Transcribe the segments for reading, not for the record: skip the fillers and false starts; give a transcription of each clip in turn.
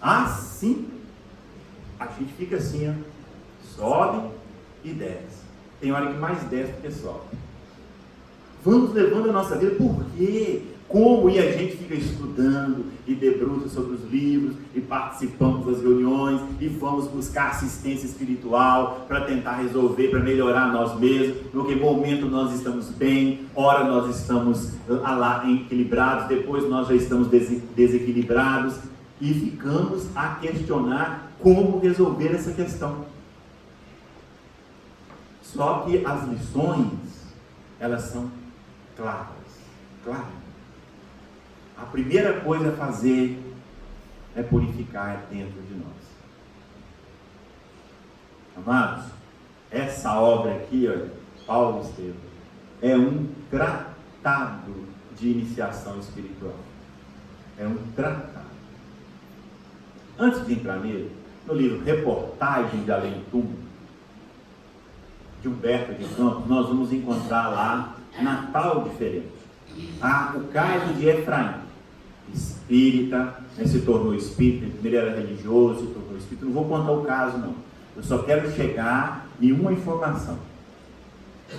Assim, a gente fica assim, ó, sobe e desce. Tem hora que mais desce do que sobe. Vamos levando a nossa vida, por quê? Como? E a gente fica estudando e debruça sobre os livros e participamos das reuniões e vamos buscar assistência espiritual para tentar resolver, para melhorar nós mesmos. No que momento nós estamos bem, ora nós estamos lá equilibrados, depois nós já estamos desequilibrados e ficamos a questionar como resolver essa questão. Só que as lições, elas são claras. A primeira coisa a fazer é purificar dentro de nós. Amados, essa obra aqui, olha, Paulo Estevam, é um tratado de iniciação espiritual. É um tratado. Antes de entrar nele, no livro Reportagem de Além do Túmulo, de Humberto de Campos, nós vamos encontrar lá Natal diferente. O caso de Efraim, espírita, se tornou espírita, primeiro era religioso, se tornou espírita. Não vou contar o caso não, eu só quero chegar em uma informação,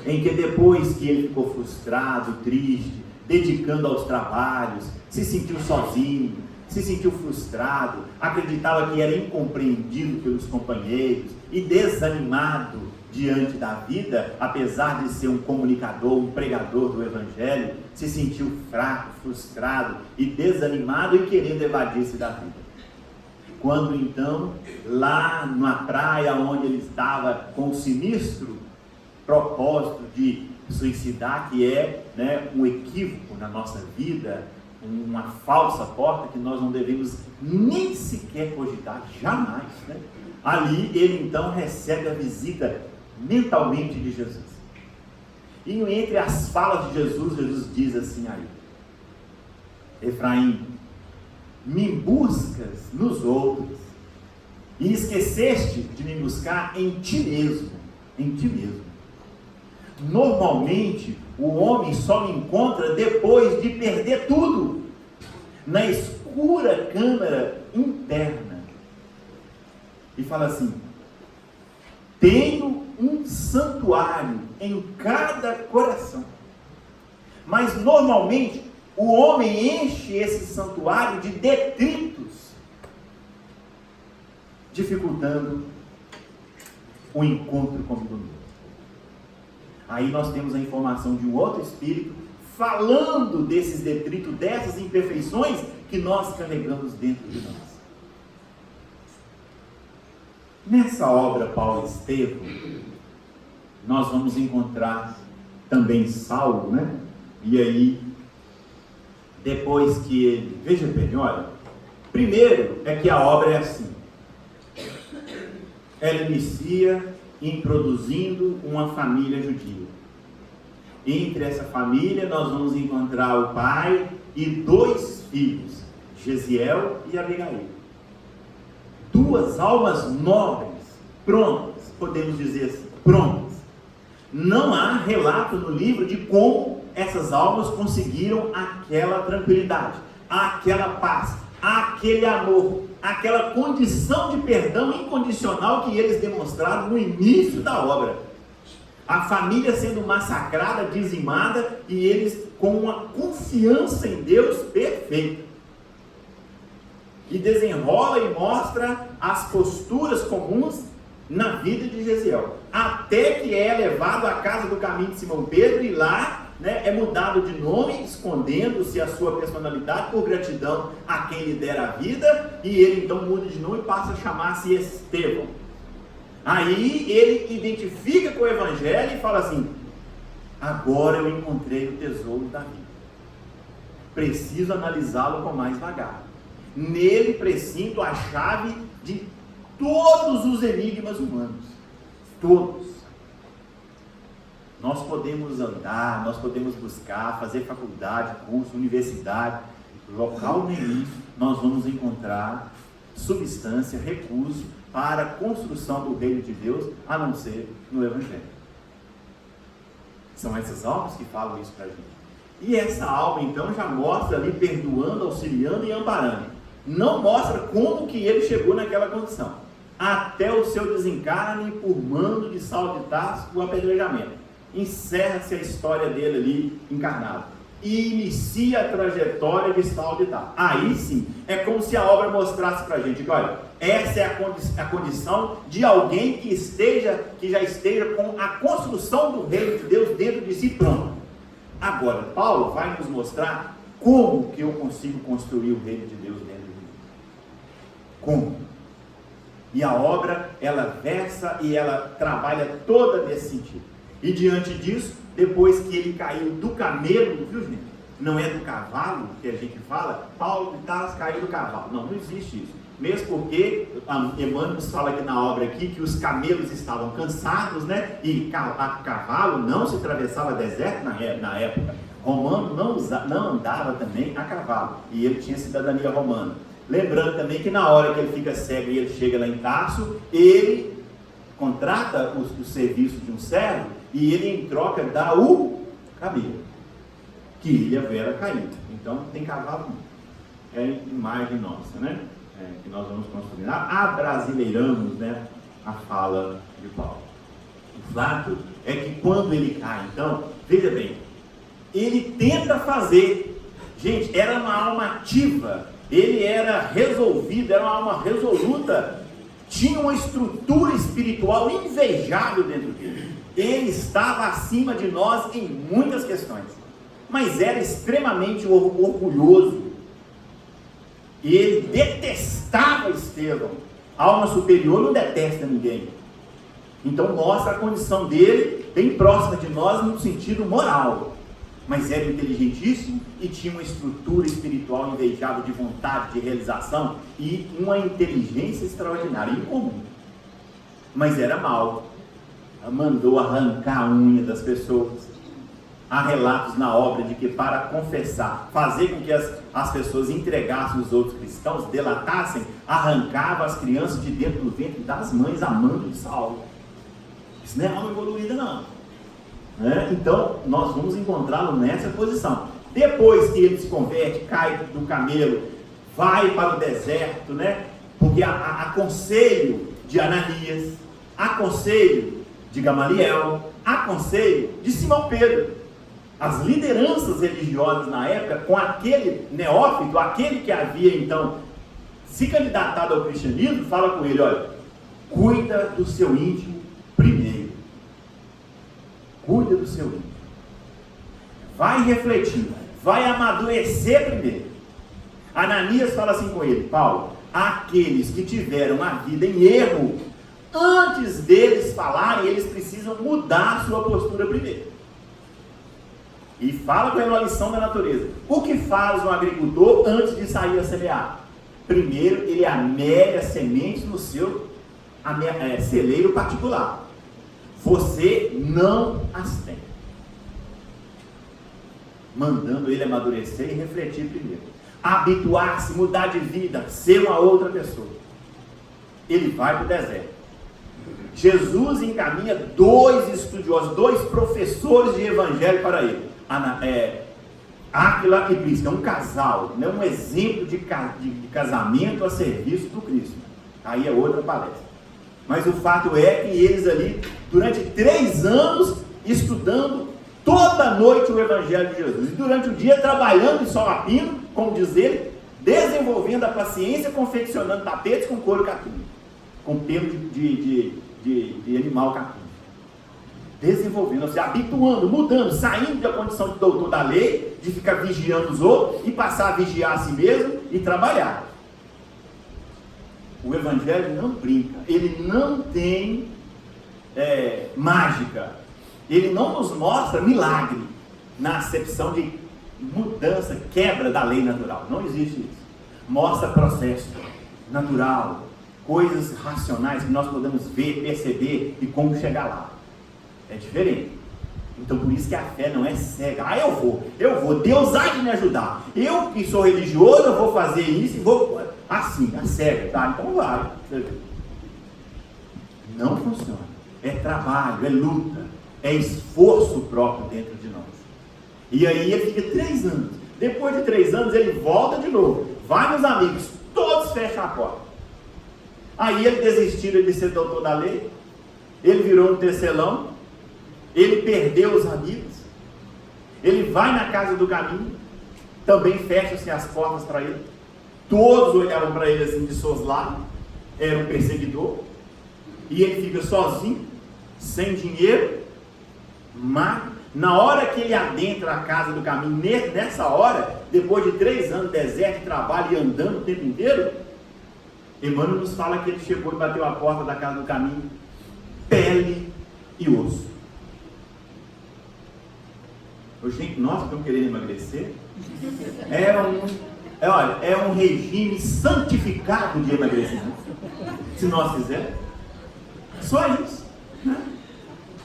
em que depois que ele ficou frustrado, triste, dedicando aos trabalhos, se sentiu sozinho, se sentiu frustrado, acreditava que era incompreendido pelos companheiros e desanimado diante da vida, apesar de ser um comunicador, um pregador do Evangelho, se sentiu fraco, frustrado e desanimado e querendo evadir-se da vida. Quando então, lá na praia onde ele estava com o sinistro propósito de suicidar, que é um equívoco na nossa vida, uma falsa porta que nós não devemos nem sequer cogitar, jamais. Ali ele então recebe a visita mentalmente de Jesus. E entre as falas de Jesus, Jesus diz assim a ele: Efraim, me buscas nos outros e esqueceste de me buscar em ti mesmo. Em ti mesmo. Normalmente o homem só me encontra depois de perder tudo, na escura câmara interna, e fala assim: tenho um santuário em cada coração. Mas normalmente o homem enche esse santuário de detritos, dificultando o encontro comigo mesmo. Aí nós temos a informação de um outro espírito falando desses detritos, dessas imperfeições que nós carregamos dentro de nós. Nessa obra Paulo Estevam, nós vamos encontrar também Saulo, E aí, depois que ele... Veja bem, olha, primeiro é que a obra é assim. Ela inicia introduzindo uma família judia. Entre essa família nós vamos encontrar o pai e 2 filhos, Gesiel e Abigail. 2 almas nobres, prontas, podemos dizer assim, prontas. Não há relato no livro de como essas almas conseguiram aquela tranquilidade, aquela paz, aquele amor, aquela condição de perdão incondicional que eles demonstraram no início da obra. A família sendo massacrada, dizimada, e eles com uma confiança em Deus perfeita. E desenrola e mostra as posturas comuns na vida de Gesiel, até que é levado à casa do caminho de Simão Pedro, e lá é mudado de nome, escondendo-se a sua personalidade por gratidão a quem lhe dera a vida, e ele então muda de nome e passa a chamar-se Estevão. Aí ele identifica com o Evangelho e fala assim: agora eu encontrei o tesouro da vida, preciso analisá-lo com mais vagar. Nele presinto a chave de todos os enigmas humanos, todos. Nós podemos andar, nós podemos buscar, fazer faculdade, curso, universidade, local nenhum nós vamos encontrar substância, recurso para a construção do reino de Deus, a não ser no Evangelho. São essas almas que falam isso para a gente. E essa alma então já mostra ali perdoando, auxiliando e amparando. não mostra como que ele chegou naquela condição. Até o seu desencarne por mando de Saulo de Tarso, o apedrejamento. Encerra-se a história dele ali encarnado. E inicia a trajetória de Saulo de Tarso. Aí sim, é como se a obra mostrasse para a gente que, olha, essa é a condição de alguém que já esteja com a construção do reino de Deus dentro de si pronto. Agora, Paulo vai nos mostrar como que eu consigo construir o reino de Deus dentro de mim. Como? E a obra, ela versa e ela trabalha toda nesse sentido. E diante disso, depois que ele caiu do camelo, viu gente? Não é do cavalo que a gente fala, Paulo de Tarso caiu do cavalo. Não existe isso. Mesmo porque Emmanuel nos fala aqui na obra aqui que os camelos estavam cansados, né? E a cavalo não se atravessava deserto na época. Romano não andava também a cavalo. E ele tinha cidadania romana. Lembrando também que na hora que ele fica cego e ele chega lá em Tarso, ele contrata o serviço de um servo e ele em troca dá o camelo, que Ilha Vera caiu. Então tem cavalo, é imagem nossa, né? Que nós vamos construir. Abrasileiramos, né, a fala de Paulo. O fato é que quando ele cai, então, veja bem, ele tenta fazer, gente, era uma alma ativa, ele era resolvido, era uma alma resoluta, tinha uma estrutura espiritual invejável dentro dele. Ele estava acima de nós em muitas questões, mas era extremamente orgulhoso. E ele detestava Estevão. A alma superior não detesta ninguém. Então mostra a condição dele bem próxima de nós no sentido moral. Mas era inteligentíssimo e tinha uma estrutura espiritual invejável de vontade, de realização e uma inteligência extraordinária, incomum. Mas era mau. Mandou arrancar a unha das pessoas. Há relatos na obra de que para confessar, fazer com que as pessoas entregassem os outros cristãos, delatassem, arrancava as crianças de dentro do ventre das mães a mando de Saulo. Isso não é alma evoluída não. Então nós vamos encontrá-lo nessa posição. Depois que ele se converte, cai do camelo, vai para o deserto, né? Porque há conselho de Ananias, há conselho de Gamaliel, há conselho de Simão Pedro. As lideranças religiosas na época, com aquele neófito, aquele que havia então se candidatado ao cristianismo, fala com ele, olha, cuida do seu íntimo primeiro. Cuida do seu íntimo. Vai refletir, vai amadurecer primeiro. Ananias fala assim com ele, Paulo, aqueles que tiveram a vida em erro, antes deles falarem, eles precisam mudar a sua postura primeiro. E fala com ele uma lição da natureza. O que faz um agricultor antes de sair a semear? Primeiro, ele amere as sementes no seu celeiro particular. Você não as tem. Mandando ele amadurecer e refletir primeiro. Habituar-se, mudar de vida, ser uma outra pessoa. Ele vai para o deserto. Jesus encaminha 2 estudiosos, 2 professores de evangelho para ele. Áquila e Prisca, um casal, né? Um exemplo de casamento a serviço do Cristo. Aí é outra palestra. Mas o fato é que eles ali, durante 3 anos, estudando toda noite o Evangelho de Jesus. E durante o dia, trabalhando em sol a pino, como diz ele, desenvolvendo a paciência, confeccionando tapetes com couro capim, com pelo de animal capim. Desenvolvendo, se habituando, mudando, saindo da condição de doutor da lei, de ficar vigiando os outros e passar a vigiar a si mesmo e trabalhar. O Evangelho não brinca, ele não tem mágica, ele não nos mostra milagre na acepção de mudança, quebra da lei natural. Não existe isso. Mostra processo natural, coisas racionais que nós podemos ver, perceber e como chegar lá. É diferente. Então por isso que a fé não é cega. Eu vou, Deus há de me ajudar. Eu que sou religioso, eu vou fazer isso e vou assim, a cega, tá? Então vai. Não funciona. É trabalho, é luta, é esforço próprio dentro de nós. E aí ele fica 3 anos. Depois de 3 anos ele volta de novo. Vai nos amigos, todos fecham a porta. Aí ele desistiu de ser doutor da lei, ele virou um tecelão, ele perdeu os amigos, ele vai na casa do caminho, também fecham-se as portas para ele, todos olhavam para ele assim de soslaio, era um perseguidor, e ele fica sozinho, sem dinheiro, magro. Na hora que ele adentra a casa do caminho, nessa hora, depois de 3 anos de deserto, de trabalho e andando o tempo inteiro, Emmanuel nos fala que ele chegou e bateu a porta da casa do caminho, pele e osso. Gente, nós que estamos querendo emagrecer, é um regime santificado de emagrecimento, se nós fizermos, só isso, né?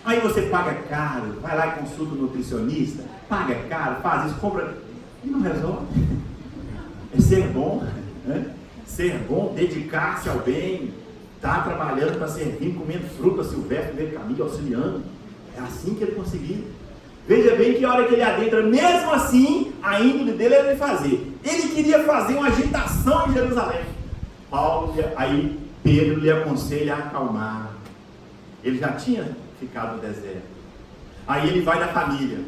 Aí você paga caro, vai lá e consulta o nutricionista, paga caro, faz isso, compra, e não resolve. É ser bom, né? Ser bom, dedicar-se ao bem, estar trabalhando para servir, comendo fruta silvestre no meio do caminho, auxiliando. É assim que ele conseguiu. Veja bem que a hora que ele adentra, mesmo assim, a índole dele era de fazer. Ele queria fazer uma agitação em Jerusalém. Aí Pedro lhe aconselha a acalmar. Ele já tinha ficado no deserto. Aí ele vai na família.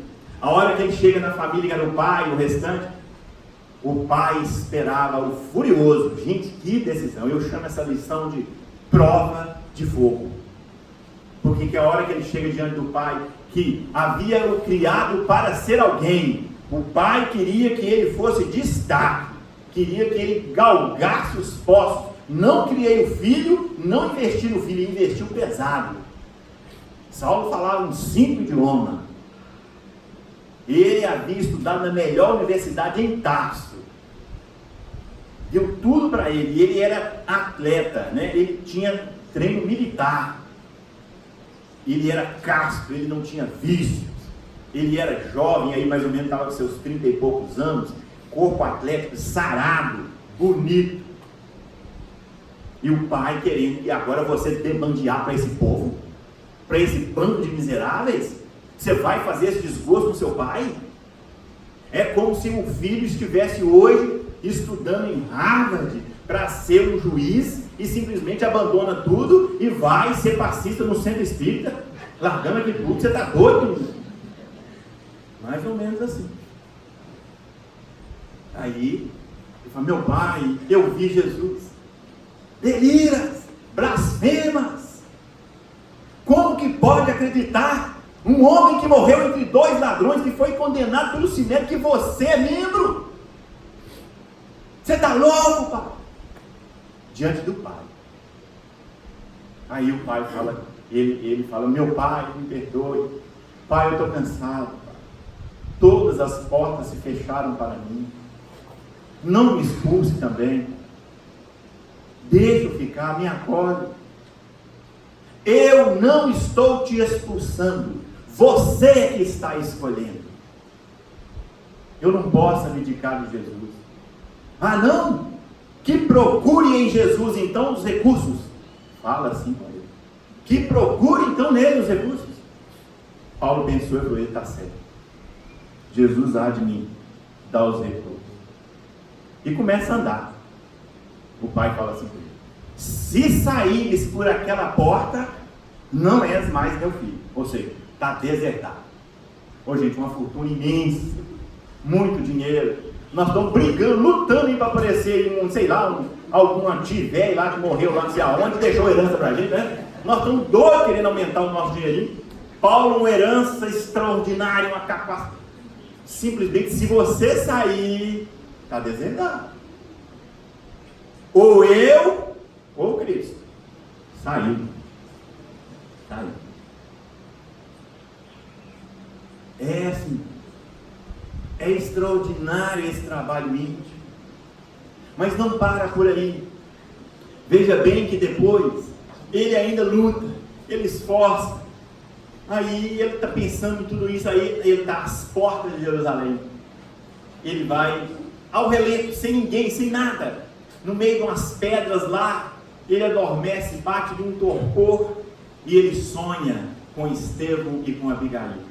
A hora que ele chega na família, que era o pai, o restante, o pai esperava o furioso. Gente, que decisão! Eu chamo essa lição de prova de fogo. Porque que a hora que ele chega diante do pai, que havia o criado para ser alguém, o pai queria que ele fosse destaque, queria que ele galgasse os postos. Não criei o filho, não investi no filho, investiu pesado. Saulo falava uns 5 idiomas. Ele havia estudado na melhor universidade em Tarso. Deu tudo para ele. E ele era atleta, né? Ele tinha treino militar. Ele era casto, ele não tinha vícios. Ele era jovem, aí mais ou menos estava com seus 30 e poucos anos. Corpo atlético, sarado, bonito. E o pai querendo, e agora você debandear para esse povo? Para esse bando de miseráveis? Você vai fazer esse desgosto com seu pai? É como se o filho estivesse hoje estudando em Harvard para ser um juiz e simplesmente abandona tudo e vai ser passista no centro espírita, largando aqui tudo. Você está doido? Mais ou menos assim. Aí ele fala: meu pai, eu vi Jesus. Deliras, blasfemas. Como que pode acreditar? Um homem que morreu entre 2 ladrões, que foi condenado pelo Sinédrio, que você é membro? Você está louco, pai? Diante do pai. Aí o pai fala, ele fala: meu pai, me perdoe. Pai, eu estou cansado, pai. Todas as portas se fecharam para mim. Não me expulse também. Deixa eu ficar, me acorde. Eu não estou te expulsando. Você que está escolhendo. Eu não posso abdicar de Jesus. Ah, não? Que procure em Jesus então os recursos. Fala assim para ele. Que procure então nele os recursos. Paulo pensou e falou: ele está certo. Jesus há de mim dar os recursos. E começa a andar. O pai fala assim para ele: se saíres por aquela porta, não és mais meu filho. Ou seja, está desertado. Ô gente, uma fortuna imensa, muito dinheiro. Nós estamos brigando, lutando para aparecer algum antigo velho lá que morreu lá não sei aonde, deixou herança para a gente, né? Nós estamos doidos querendo aumentar o nosso dinheirinho. Paulo, uma herança extraordinária, uma capacidade. Simplesmente, se você sair, está desertado. Ou eu, ou Cristo. Saiu. É assim. É extraordinário esse trabalho íntimo. Mas não para por aí. Veja bem que depois ele ainda luta, ele esforça. Aí ele está pensando em tudo isso, aí ele está às portas de Jerusalém. Ele vai ao relento, sem ninguém, sem nada, no meio de umas pedras lá. Ele adormece, bate de um torpor e ele sonha com Estevão e com Abigail.